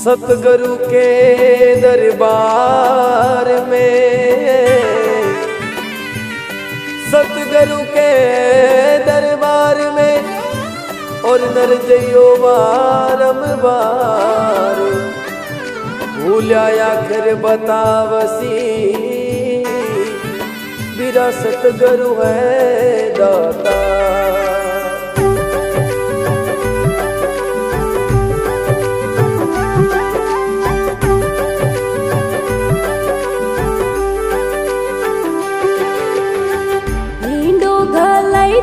सतगुरु के दरबार में, सतगुरु के दरबार में और नर जइयो बारंबार भूलिया आखिर बतावसी मेरा सतगुरु है दाता।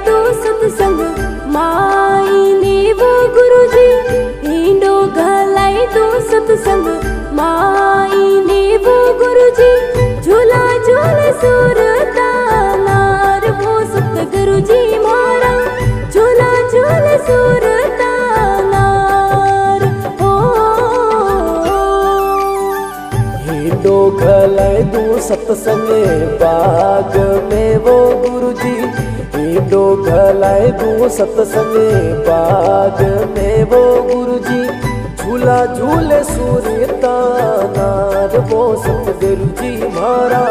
तो सत्संग माई ने वो गुरुजी हिंडो घलाई तो सत्संग माई ने वो गुरुजी झूला झूल सुरता नार वो सतगुरुजी मारा झूला झूल सुरता नार हो। हिंडो घलाई दो सत्संग बाग में वो गुरुजी हिंडो घलाई दो सत्संग बाग में वो गुरुजी झूला झूले सूर्यता नार वो सतगुरुजी मारा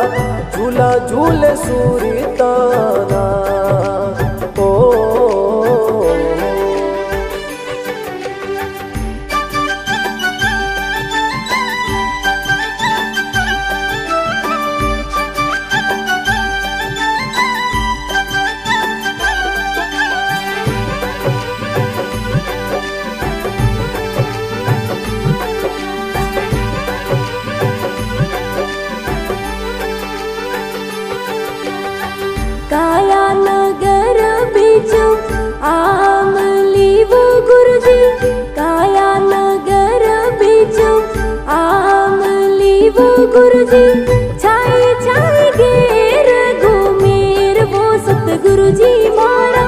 झूला झूले सूर्यता नार ओ। काया नगर बीच आमली वो गुरुजी काया नगर बीच आमली वो गुरुजी छाई छाई घेर घूमेर वो सतगुरुजी मारा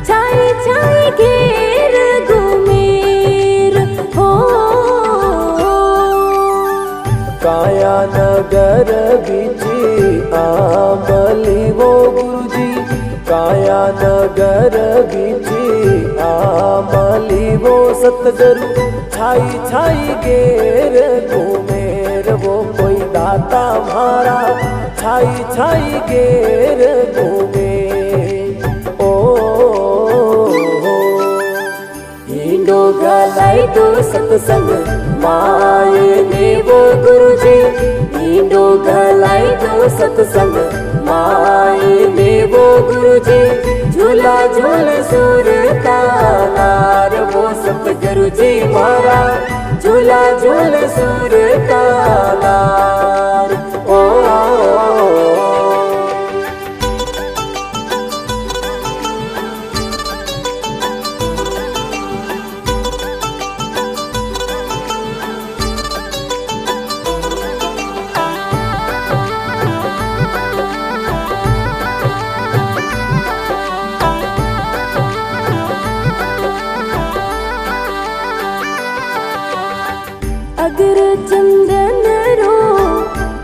छाई छाई घेर घूमेर हो। काया नगर बीच आमली वो गुरुजी काया नगर बीच आमली वो सतगुरु छाई छाई घेर घूमेर वो कोई दाता मारा छाई छाई घेर घूमे ओ। हिंडो घलाई दो सत्संग माए ने वो गुरुजी हिंडो घलाई दो सत्संग माए ने वो गुरुजी झूला झूल सुरता नार वो सतगुरुजी मारा झूला झूल सुरता नार ओ। अगर चंदन रो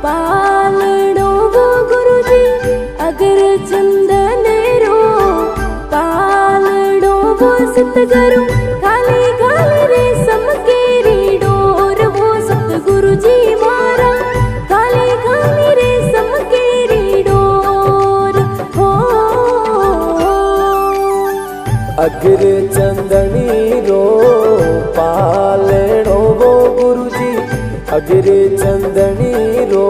पालड़ो वो गुरुजी अगर चंदन रो पालड़ो वो सतगुरु खाली खाली रेशम केरी डोर वो सतगुरुजी मारा खाली खाली रेशम केरी डोर हो। अगर चंदनी रो पालड़ो वो गुरुजी अगर चंदनी रो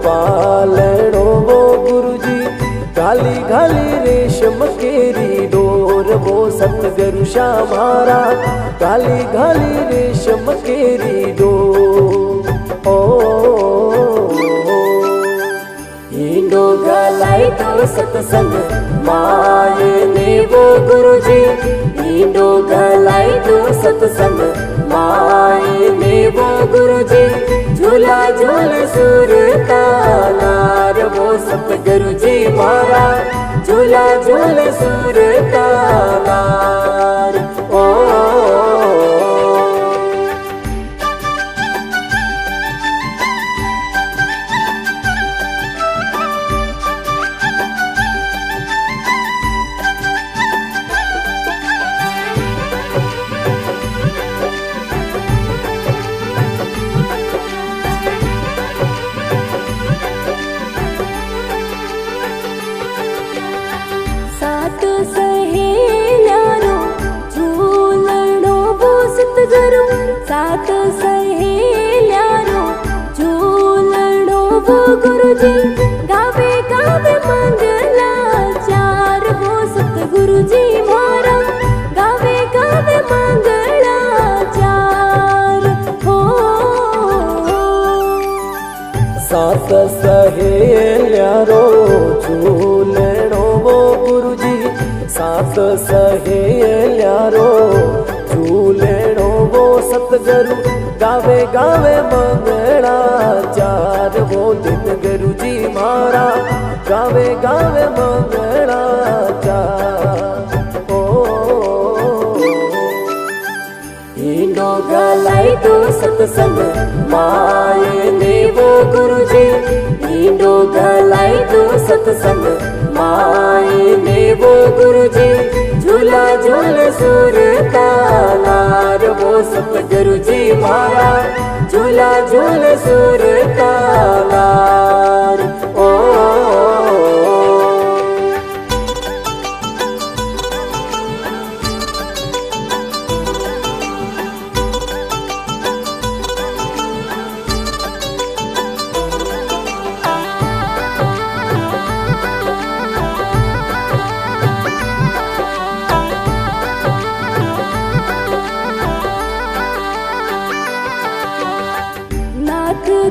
पालड़ो वो गुरुजी घाली घाली रेशम केरी डोर वो सतगुरु श्यामारा घाली घाली रेशम केरी डोर ओ। हिंडो घलाई दो सत्संग माए ने वो गुरुजी हिंडो घलाई दो सत्संग माए ने वो गुरुजी झूला झूल सुरता नार वो सतगुरुजी मारा झूला झूल सुरता नार ओ। सात सहेल्यारो झूलेणो वो गुरुजी सात सहेल्यारो झूलेणो वो सतगुरु गावे गावे मंगला चार वो दिन गुरुजी मारा गावे गावे मंगला चार ईंडो गलाई तो सत्संग माए देवो गुरुजी ईंडो गलाई तो सत्संग माए देवो गुरुजी झूला झूल सुर तालार वो सतगुरुजी मारा झूला झूल सुर तालार ओ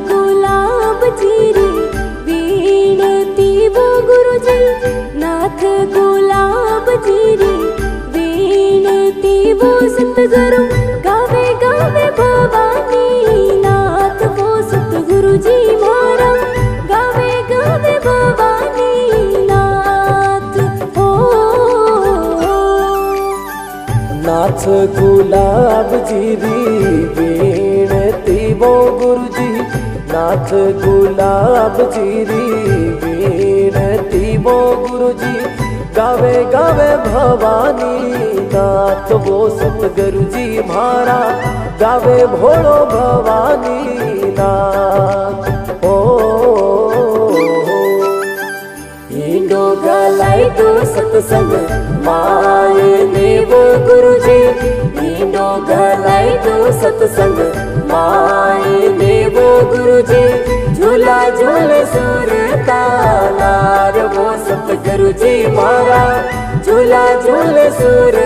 गुलाब जीरी वीणती वो गुरुजी नाथ गुलाब जीरी वीणती वो सतगुरु गावे गावे भवानी नाथ वो सतगुरुजी मारा गावे गावे भवानी नाथ हो नाथ गुलाब जीरी वीणती वो गुरुजी नाथ गुलाब जीरी वीणती वो गुरुजी गावे गावे भवानी नाथ वो सतगुरुजी मारा गावे भोलो भवानी नाथ ओ ईंडो गलाई तो सत्संग माए देवो गुरुजी ईंडो गलाई तो सत्संग माए देवो गुरुजी झूला झूल सुर तालार वो सतगुरुजी मारा झूला झूल सुर